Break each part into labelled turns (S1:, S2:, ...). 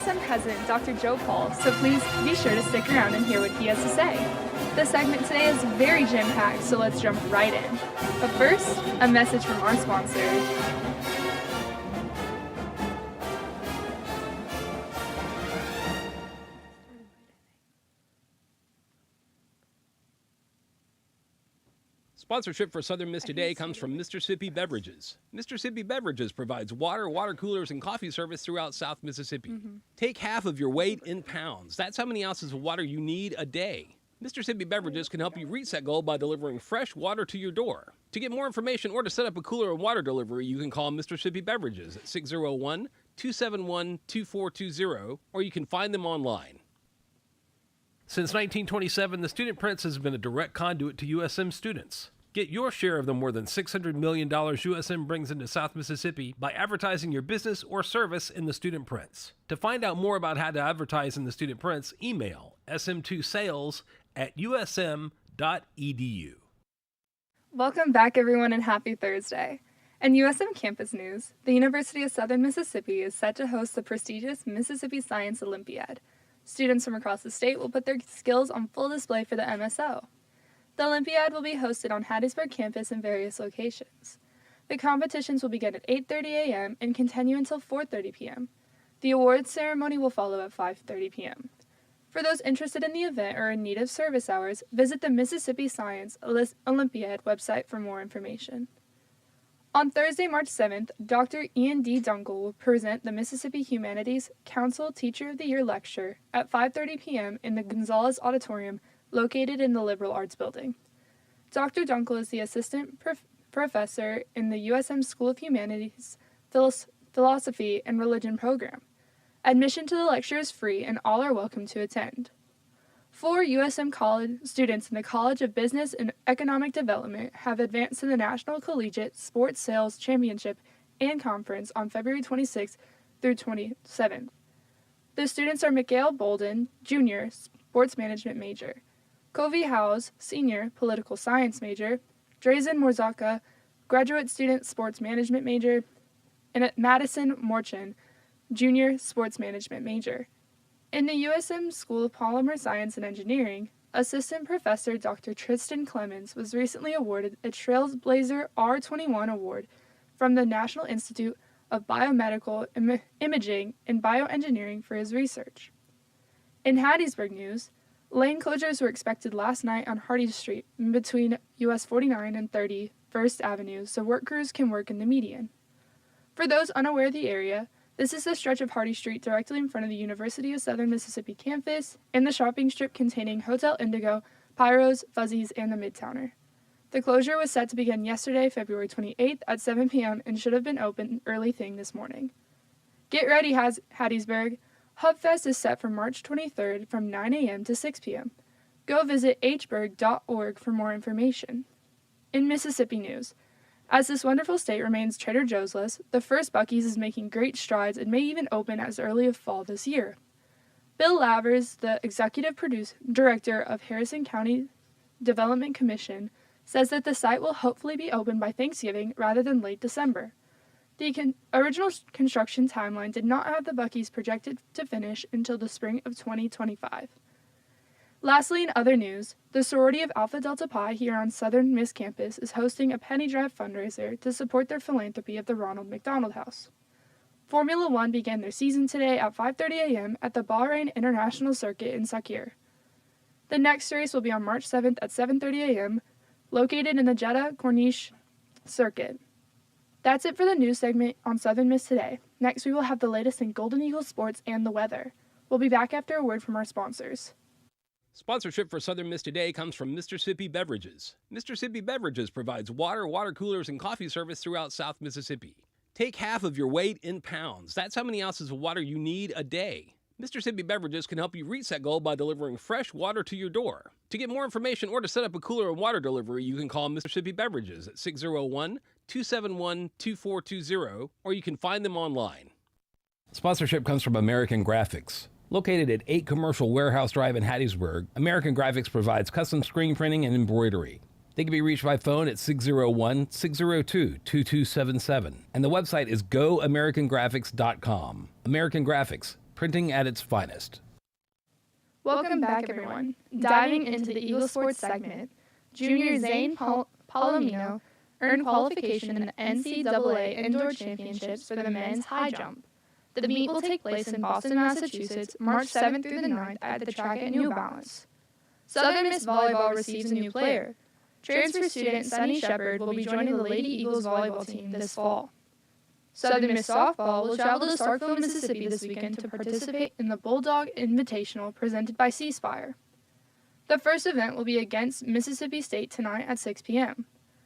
S1: President Dr. Joe Paul, so please be sure to stick around and hear what he has to say. The segment today is very jam-packed, so let's jump right in. But first, a message from our sponsor.
S2: Sponsorship for Southern Miss today comes from Mississippi Beverages. Mississippi Beverages provides water coolers, and coffee service throughout South Mississippi. Take half of your weight in pounds. That's how many ounces of water you need a day. Mississippi Beverages can help you reach that goal by delivering fresh water to your door. To get more information or to set up a cooler and water delivery, you can call Mississippi Beverages at 601-271-2420, or you can find them online. Since 1927, the Student Prince has been a direct conduit to USM students. Get your share of the more than $600 million USM brings into South Mississippi by advertising your business or service in the Student Prince. To find out more about how to advertise in the Student Prince, email sm2sales@usm.edu.
S1: Welcome back, everyone, and happy Thursday. In USM campus news, the University of Southern Mississippi is set to host the prestigious Mississippi Science Olympiad. Students from across the state will put their skills on full display for the MSO. The Olympiad will be hosted on Hattiesburg campus in various locations. The competitions will begin at 8:30 a.m. and continue until 4:30 p.m. The awards ceremony will follow at 5:30 p.m. For those interested in the event or in need of service hours, visit the Mississippi Science Olympiad website for more information. On Thursday, March 7th, Dr. Ian D. Dunkel will present the Mississippi Humanities Council Teacher of the Year lecture at 5:30 p.m. in the Gonzalez Auditorium located in the Liberal Arts Building. Dr. Dunkel is the assistant professor in the USM School of Humanities, Philosophy, and Religion program. Admission to the lecture is free and all are welcome to attend. 4 USM college students in the College of Business and Economic Development have advanced to the National Collegiate Sports Sales Championship and Conference on February 26th through 27th. The students are Mikael Bolden, Jr., Sports Management major, Kovi Howes, Senior, Political Science major, Drazen Morzaka, Graduate Student Sports Management major, and Madison Morchin, Junior, Sports Management major. In the USM School of Polymer Science and Engineering, Assistant Professor Dr. Tristan Clemens was recently awarded a Trailblazer R21 award from the National Institute of Biomedical Imaging and Bioengineering for his research. In Hattiesburg news, lane closures were expected last night on Hardy Street between US 49 and 30 First Avenue so work crews can work in the median. For those unaware of the area, this is the stretch of Hardy Street directly in front of the University of Southern Mississippi campus and the shopping strip containing Hotel Indigo, Pyros, Fuzzies, and the Midtowner. The closure was set to begin yesterday, February 28th at 7 p.m. and should have been open early thing this morning. Get ready, Hattiesburg! HubFest is set for March 23rd from 9 a.m. to 6 p.m. Go visit hberg.org for more information. In Mississippi news, as this wonderful state remains Trader Joe's-less, the first Buc-ee's is making great strides and may even open as early as fall this year. Bill Lavers, the executive director of Harrison County Development Commission, says that the site will hopefully be open by Thanksgiving rather than late December. The original construction timeline did not have the Buc-ee's projected to finish until the spring of 2025. Lastly, in other news, the sorority of Alpha Delta Pi here on Southern Miss campus is hosting a penny drive fundraiser to support their philanthropy at the Ronald McDonald House. Formula One began their season today at 5:30 a.m. at the Bahrain International Circuit in Sakir. The next race will be on March 7th at 7:30 a.m., located in the Jeddah Corniche Circuit. That's it for the news segment on Southern Miss today. Next, we will have the latest in Golden Eagle sports and the weather. We'll be back after a word from our sponsors.
S2: Sponsorship for Southern Miss today comes from Mississippi Beverages. Mississippi Beverages provides water coolers, and coffee service throughout South Mississippi. Take half of your weight in pounds. That's how many ounces of water you need a day. Mississippi Beverages can help you reach that goal by delivering fresh water to your door. To get more information or to set up a cooler and water delivery, you can call Mississippi Beverages at 601-271-2420, or you can find them online. Sponsorship comes from American Graphics. Located at 8 Commercial Warehouse Drive in Hattiesburg, American Graphics provides custom screen printing and embroidery. They can be reached by phone at 601-602-2277, and the website is goamericangraphics.com. American Graphics, printing at its finest.
S1: Welcome back, everyone. Diving into the Eagle Sports segment, junior Zane Palomino earned qualification in the NCAA Indoor Championships for the men's high jump. The meet will take place in Boston, Massachusetts, March 7th through the 9th at the track at New Balance. Southern Miss Volleyball receives a new player. Transfer student Sunny Shepard will be joining the Lady Eagles volleyball team this fall. Southern Miss Softball will travel to Starkville, Mississippi this weekend to participate in the Bulldog Invitational presented by C Spire. The first event will be against Mississippi State tonight at 6 p.m.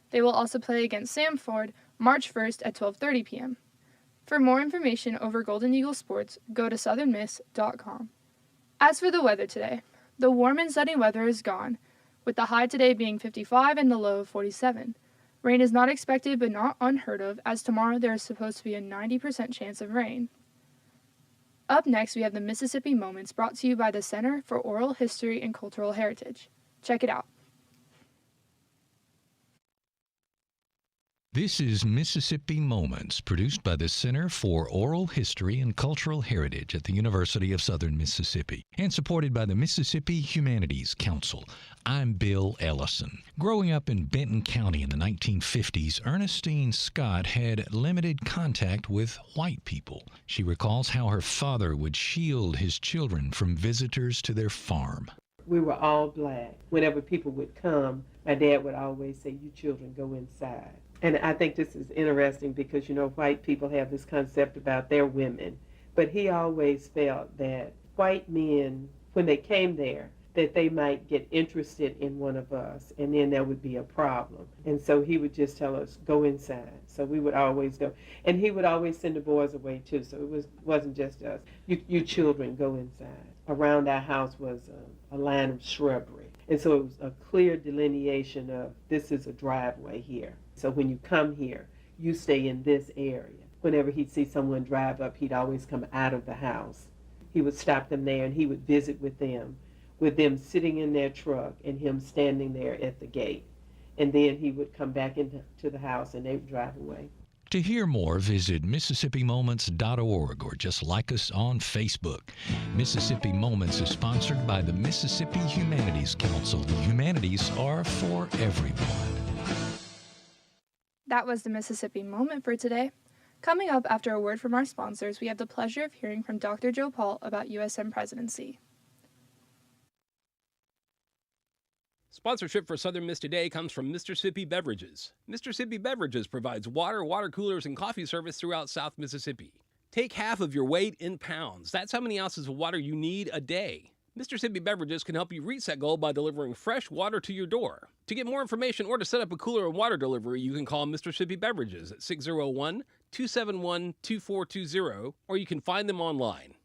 S1: They will also play against Samford March 1st at 12:30 p.m. For more information over Golden Eagle Sports, go to southernmiss.com. As for the weather today, the warm and sunny weather is gone, with the high today being 55 and the low of 47. Rain is not expected but not unheard of, as tomorrow there is supposed to be a 90% chance of rain. Up next, we have the Mississippi Moments brought to you by the Center for Oral History and Cultural Heritage. Check it out.
S3: This is Mississippi Moments, produced by the Center for Oral History and Cultural Heritage at the University of Southern Mississippi and supported by the Mississippi Humanities Council. I'm Bill Ellison. Growing up in Benton County in the 1950s, Ernestine Scott had limited contact with white people. She recalls how her father would shield his children from visitors to their farm.
S4: We were all black. Whenever people would come, my dad would always say, "You children go inside." And I think this is interesting because, white people have this concept about their women. But he always felt that white men, when they came there, that they might get interested in one of us, and then there would be a problem. And so he would just tell us, "Go inside." So we would always go. And he would always send the boys away, too, so it wasn't just us. You children, go inside. Around our house was a line of shrubbery. And so it was a clear delineation of, this is a driveway here. So when you come here, you stay in this area. Whenever he'd see someone drive up, he'd always come out of the house. He would stop them there and he would visit with them sitting in their truck and him standing there at the gate. And then he would come back into the house and they would drive away.
S3: To hear more, visit MississippiMoments.org or just like us on Facebook. Mississippi Moments is sponsored by the Mississippi Humanities Council. The humanities are for everyone.
S1: That was the Mississippi Moment for today. Coming up after a word from our sponsors, we have the pleasure of hearing from Dr. Joe Paul about USM presidency.
S2: Sponsorship for Southern Miss Today comes from Mississippi Beverages. Mississippi Beverages provides water coolers, and coffee service throughout South Mississippi. Take half of your weight in pounds. That's how many ounces of water you need a day. Mississippi Beverages can help you reach that goal by delivering fresh water to your door. To get more information or to set up a cooler and water delivery, you can call Mississippi Beverages at 601-271-2420, or you can find them online.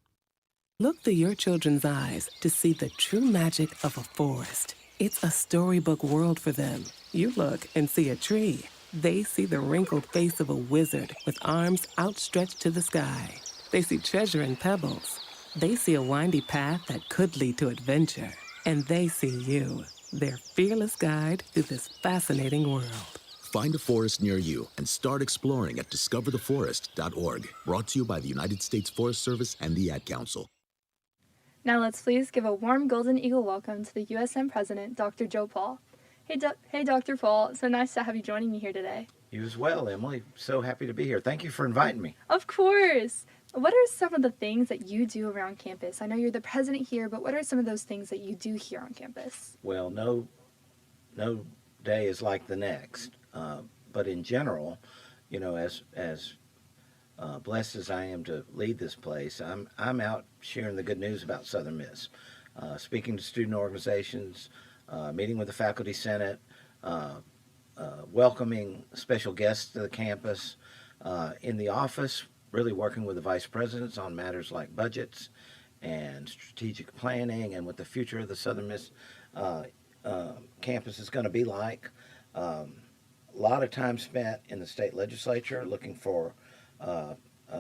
S5: Look through your children's eyes to see the true magic of a forest. It's a storybook world for them. You look and see a tree. They see the wrinkled face of a wizard with arms outstretched to the sky. They see treasure in pebbles. They see a windy path that could lead to adventure. And they see you, their fearless guide through this fascinating world.
S6: Find a forest near you and start exploring at discovertheforest.org. Brought to you by the United States Forest Service and the Ad Council.
S1: Now let's please give a warm Golden Eagle welcome to the USM President, Dr. Joe Paul. Hey, Dr. Paul, so nice to have you joining me here today.
S7: You as well, Emily. So happy to be here. Thank you for inviting me.
S1: Of course. What are some of the things that you do around campus? I know you're the president here, but what are some of those things that you do here on campus?
S7: Well, no day is like the next. But in general, as blessed as I am to lead this place, I'm out sharing the good news about Southern Miss, speaking to student organizations, meeting with the faculty senate, welcoming special guests to the campus, in the office, really working with the vice presidents on matters like budgets and strategic planning and what the future of the Southern Miss campus is going to be like. A lot of time spent in the state legislature looking for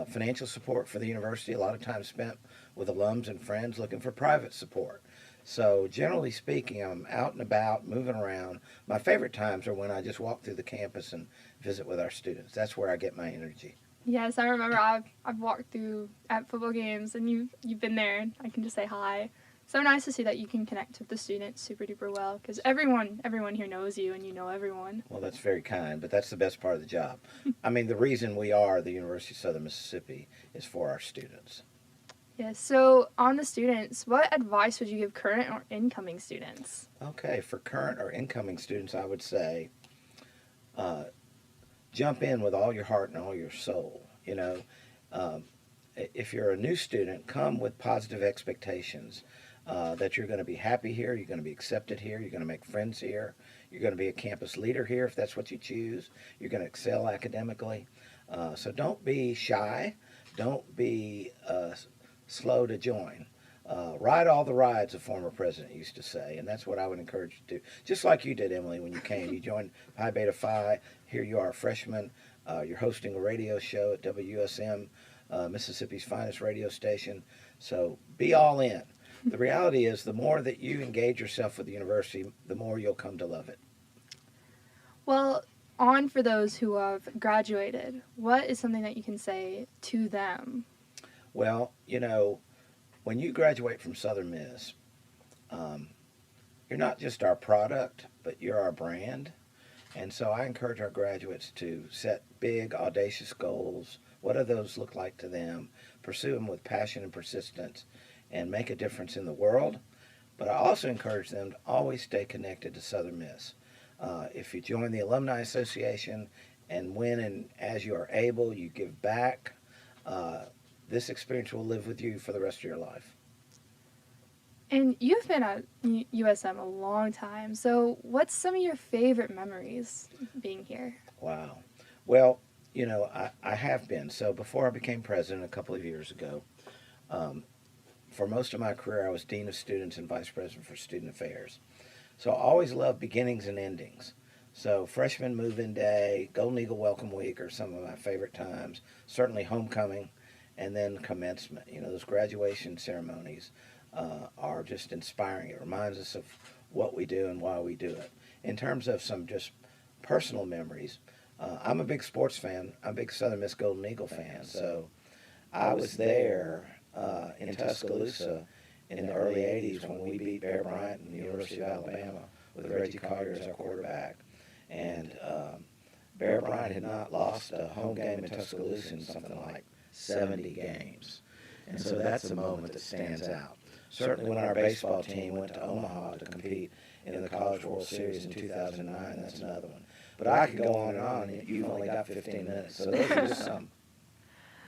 S7: financial support for the university, a lot of time spent with alums and friends looking for private support. So generally speaking, I'm out and about, moving around. My favorite times are when I just walk through the campus and visit with our students. That's where I get my energy.
S1: Yes, I remember I've walked through at football games and you've been there and I can just say hi. So nice to see that you can connect with the students super duper well because everyone here knows you and you know everyone.
S7: Well, that's very kind, but that's the best part of the job. I mean, the reason we are the University of Southern Mississippi is for our students.
S1: Yes. So on the students, what advice would you give current or incoming students?
S7: Okay, for current or incoming students, I would say uh, jump in with all your heart and all your soul. You know, if you're a new student, come with positive expectations that you're going to be happy here, you're going to be accepted here, you're going to make friends here, you're going to be a campus leader here if that's what you choose, you're going to excel academically. So don't be shy, don't be slow to join. Ride all the rides, a former president used to say, and that's what I would encourage you to do. Just like you did, Emily, when you came. You joined Pi Beta Phi. Here you are, a freshman. You're hosting a radio show at WUSM, Mississippi's finest radio station. So be all in. The reality is, the more that you engage yourself with the university, the more you'll come to love it.
S1: Well, on for those who have graduated, what is something that you can say to them?
S7: Well, you know, when you graduate from Southern Miss, you're not just our product, but you're our brand. And so I encourage our graduates to set big, audacious goals. What do those look like to them? Pursue them with passion and persistence and make a difference in the world. But I also encourage them to always stay connected to Southern Miss. If you join the Alumni Association and when and as you are able, you give back, this experience will live with you for the rest of your life.
S1: And you've been at USM a long time, so what's some of your favorite memories being here?
S7: Wow. Well, you know, I have been. So before I became president a couple of years ago, for most of my career, I was Dean of Students and Vice President for Student Affairs. So I always loved beginnings and endings. So freshman move-in day, Golden Eagle Welcome Week are some of my favorite times, certainly homecoming, and then commencement. You know, those graduation ceremonies are just inspiring. It reminds us of what we do and why we do it. In terms of some just personal memories, I'm a big sports fan. I'm a big Southern Miss Golden Eagle fan. So I was there in Tuscaloosa in the early 80s when we beat Bear Bryant and the University of Alabama with Reggie Collier as our quarterback. And Bear Bryant had not lost a home game in Tuscaloosa in something like 70 games. And so that's a moment that stands out. Certainly when our baseball team went to Omaha to compete in the College World Series in 2009, that's another one. But I could go on and on, and you've only got 15 minutes, so those are just some.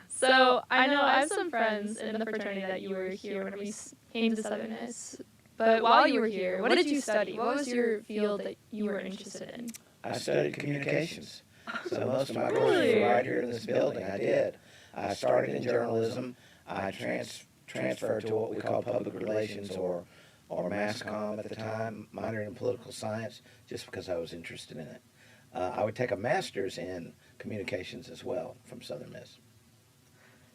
S1: So I know I have some friends in the fraternity that you were here when we came to Southern Miss. But while you were here, what did you study? What was your field that you were interested in?
S7: I studied communications. So most of my courses were right here in this building. I did. I started in journalism. I transferred to what we call public relations or mass comm at the time, minored in political science, just because I was interested in it. I would take a master's in communications as well from Southern Miss.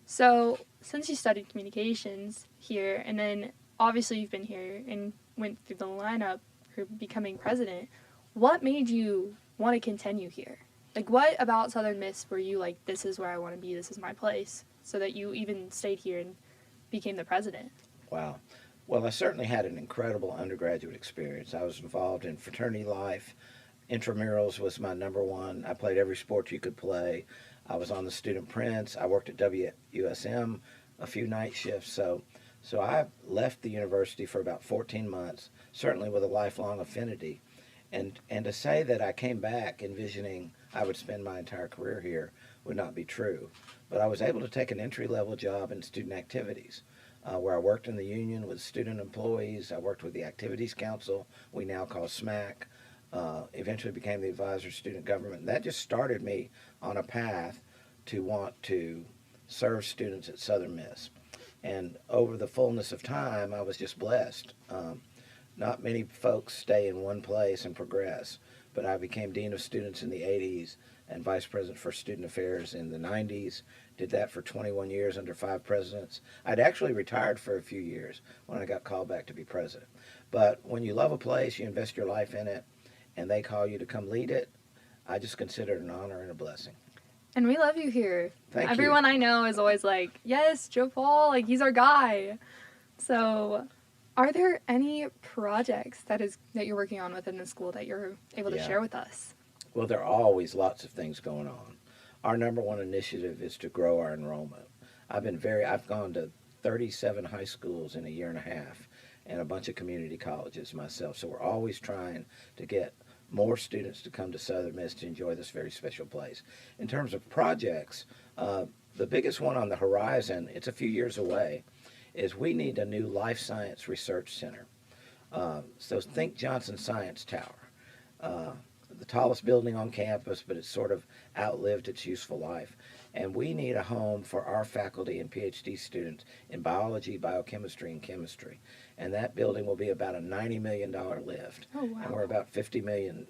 S1: So since you studied communications here, and then obviously you've been here and went through the lineup for becoming president, what made you want to continue here? Like, what about Southern Miss were you like, this is where I want to be, this is my place, so that you even stayed here and became the president?
S7: Wow. Well, I certainly had an incredible undergraduate experience. I was involved in fraternity life. Intramurals was my number one. I played every sport you could play. I was on the Student Prince. I worked at WUSM a few night shifts. So I left the university for about 14 months, certainly with a lifelong affinity. And to say that I came back envisioning I would spend my entire career here would not be true. But I was able to take an entry-level job in student activities, where I worked in the union with student employees. I worked with the Activities Council, we now call SMAC. Eventually became the advisor of student government. And that just started me on a path to want to serve students at Southern Miss. And over the fullness of time, I was just blessed. Not many folks stay in one place and progress, but I became Dean of Students in the 80s and Vice President for Student Affairs in the 90s. Did that for 21 years under 5 presidents. I'd actually retired for a few years when I got called back to be president. But when you love a place, you invest your life in it, and they call you to come lead it, I just consider it an honor and a blessing.
S1: And we love you here.
S7: Thank you.
S1: Everyone I know is always like, yes, Joe Paul, like he's our guy. So are there any projects that you're working on within the school that you're able to
S7: Yeah.
S1: share with us?
S7: Well, there are always lots of things going on. Our number one initiative is to grow our enrollment. I've gone to 37 high schools in a year and a half and a bunch of community colleges myself. So we're always trying to get more students to come to Southern Miss to enjoy this very special place. In terms of projects, the biggest one on the horizon, it's a few years away, is we need a new life science research center. So think Johnson Science Tower. The tallest building on campus, but it's sort of outlived its useful life. And we need a home for our faculty and PhD students in biology, biochemistry, and chemistry. And that building will be about a $90 million lift.
S1: Oh, wow.
S7: And we're about $50 million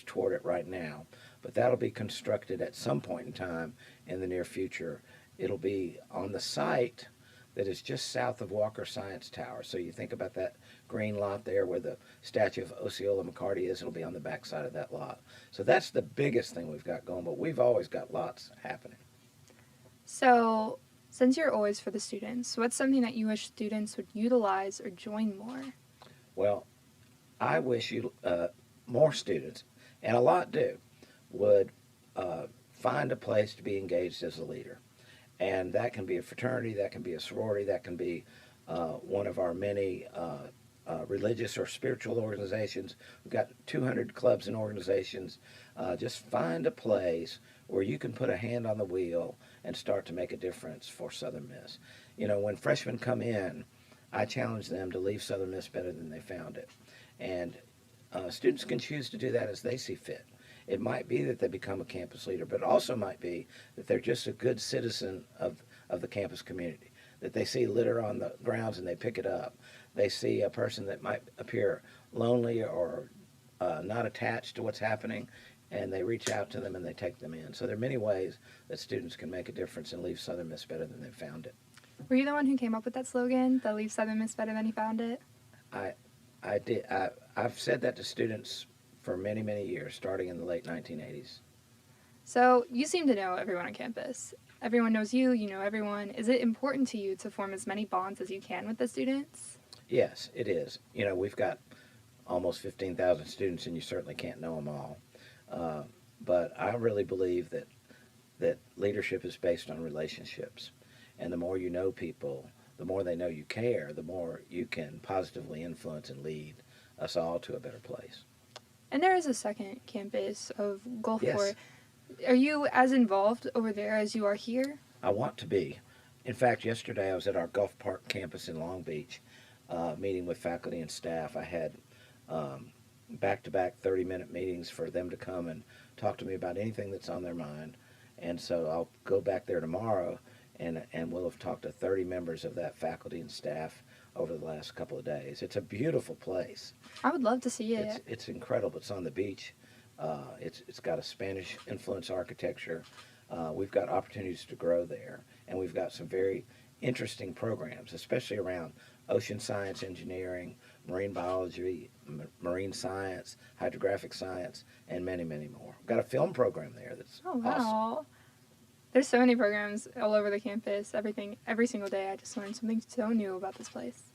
S7: toward it right now. But that'll be constructed at some point in time in the near future. It'll be on the site that is just south of Walker Science Tower. So you think about that green lot there where the statue of Osceola McCarty is, it'll be on the back side of that lot. So that's the biggest thing we've got going, but we've always got lots happening.
S1: So since you're always for the students, what's something that you wish students would utilize or join more?
S7: Well, I wish more students, and a lot do, would find a place to be engaged as a leader. And that can be a fraternity, that can be a sorority, that can be one of our many religious or spiritual organizations. We've got 200 clubs and organizations. Just find a place where you can put a hand on the wheel and start to make a difference for Southern Miss. You know, when freshmen come in, I challenge them to leave Southern Miss better than they found it. And students can choose to do that as they see fit. It might be that they become a campus leader, but it also might be that they're just a good citizen of the campus community, that they see litter on the grounds and they pick it up. They see a person that might appear lonely or not attached to what's happening, and they reach out to them and they take them in. So there are many ways that students can make a difference and leave Southern Miss better than they found it.
S1: Were you the one who came up with that slogan, that leave Southern Miss better than you found it?
S7: I did. I've said that to students for many, many years, starting in the late 1980s.
S1: So you seem to know everyone on campus. Everyone knows you, you know everyone. Is it important to you to form as many bonds as you can with the students?
S7: Yes, it is. You know, we've got almost 15,000 students, and you certainly can't know them all. But I really believe that leadership is based on relationships. And the more you know people, the more they know you care, the more you can positively influence and lead us all to a better place.
S1: And there is a second campus of Gulfport.
S7: Yes.
S1: Are you as involved over there as you are here?
S7: I want to be. In fact, yesterday I was at our Gulf Park campus in Long Beach, meeting with faculty and staff. I had back-to-back 30-minute meetings for them to come and talk to me about anything that's on their mind. And so I'll go back there tomorrow, and we'll have talked to 30 members of that faculty and staff over the last couple of days. It's a beautiful place.
S1: I would love to see it.
S7: It's incredible. It's on the beach. It's got a Spanish influence architecture. We've got opportunities to grow there, and we've got some very interesting programs, especially around ocean science engineering, marine biology, marine science, hydrographic science, and many, many more. We've got a film program there that's
S1: Oh, wow.
S7: awesome.
S1: There's so many programs all over the campus, every single day. I just learned something so new about this place.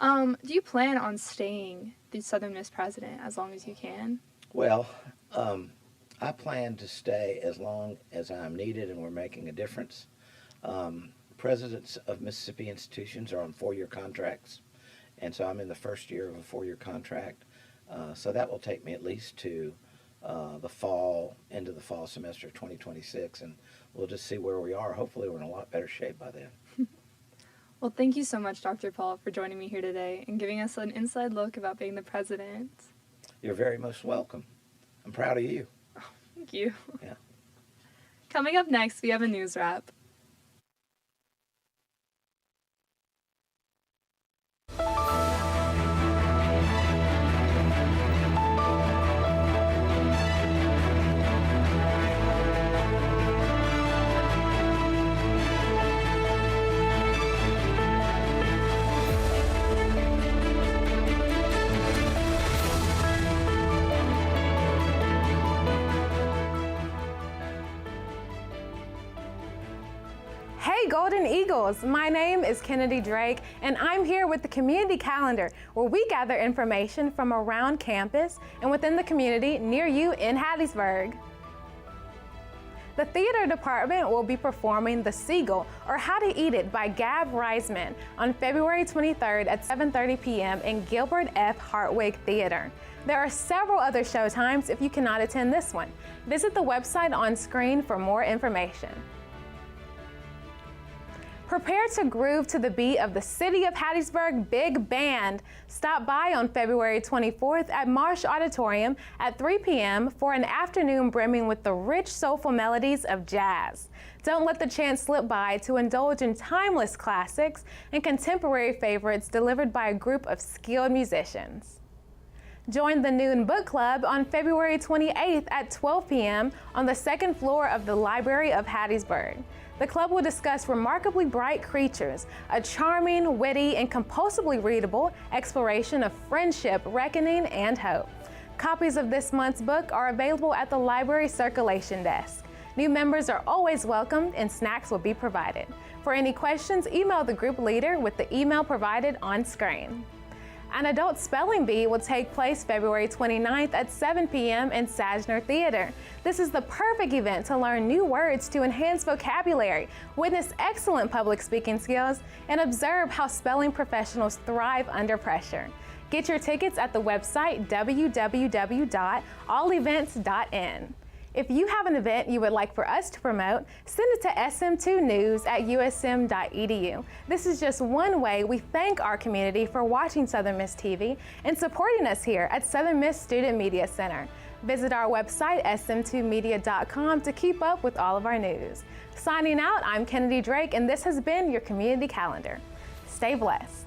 S1: Do you plan on staying the Southern Miss president as long as you can?
S7: Well, I plan to stay as long as I'm needed and we're making a difference. Presidents of Mississippi institutions are on 4-year contracts, and so I'm in the first year of a 4-year contract. So that will take me at least to the end of the fall semester of 2026, and we'll just see where we are. Hopefully we're in a lot better shape by then.
S1: Well, thank you so much, Dr. Paul, for joining me here today and giving us an inside look about being the president.
S7: You're very most welcome. I'm proud of you.
S1: Thank you.
S7: Yeah.
S1: Coming up next, we have a news wrap.
S8: Eagles. My name is Kennedy Drake, and I'm here with the Community Calendar, where we gather information from around campus and within the community near you in Hattiesburg. The theater department will be performing The Seagull, or How to Eat It by Gab Reisman on February 23rd at 7:30 p.m. in Gilbert F. Hartwig Theater. There are several other showtimes if you cannot attend this one. Visit the website on screen for more information. Prepare to groove to the beat of the City of Hattiesburg Big Band. Stop by on February 24th at Marsh Auditorium at 3 p.m. for an afternoon brimming with the rich, soulful melodies of jazz. Don't let the chance slip by to indulge in timeless classics and contemporary favorites delivered by a group of skilled musicians. Join the Noon Book Club on February 28th at 12 p.m. on the second floor of the Library of Hattiesburg. The club will discuss Remarkably Bright Creatures, a charming, witty, and compulsively readable exploration of friendship, reckoning, and hope. Copies of this month's book are available at the library circulation desk. New members are always welcomed and snacks will be provided. For any questions, email the group leader with the email provided on screen. An adult spelling bee will take place February 29th at 7 p.m. in Sajner Theater. This is the perfect event to learn new words to enhance vocabulary, witness excellent public speaking skills, and observe how spelling professionals thrive under pressure. Get your tickets at the website www.allevents.in. If you have an event you would like for us to promote, send it to sm2news@usm.edu. This is just one way we thank our community for watching Southern Miss TV and supporting us here at Southern Miss Student Media Center. Visit our website, sm2media.com, to keep up with all of our news. Signing out, I'm Kennedy Drake, and this has been your Community Calendar. Stay blessed.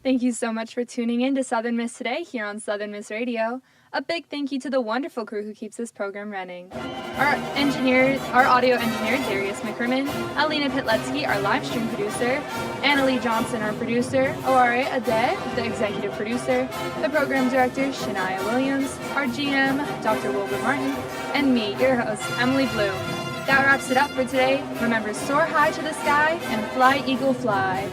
S1: Thank you so much for tuning in to Southern Miss Today here on Southern Miss Radio. A big thank you to the wonderful crew who keeps this program running. Our audio engineer, Darius McCrimmon, Alina Pitletsky, our live stream producer, Annalie Johnson, our producer, Oare Ade, the executive producer, the program director, Shania Williams, our GM, Dr. Wilbur Martin, and me, your host, Emily Bloom. That wraps it up for today. Remember, soar high to the sky and fly, eagle, fly.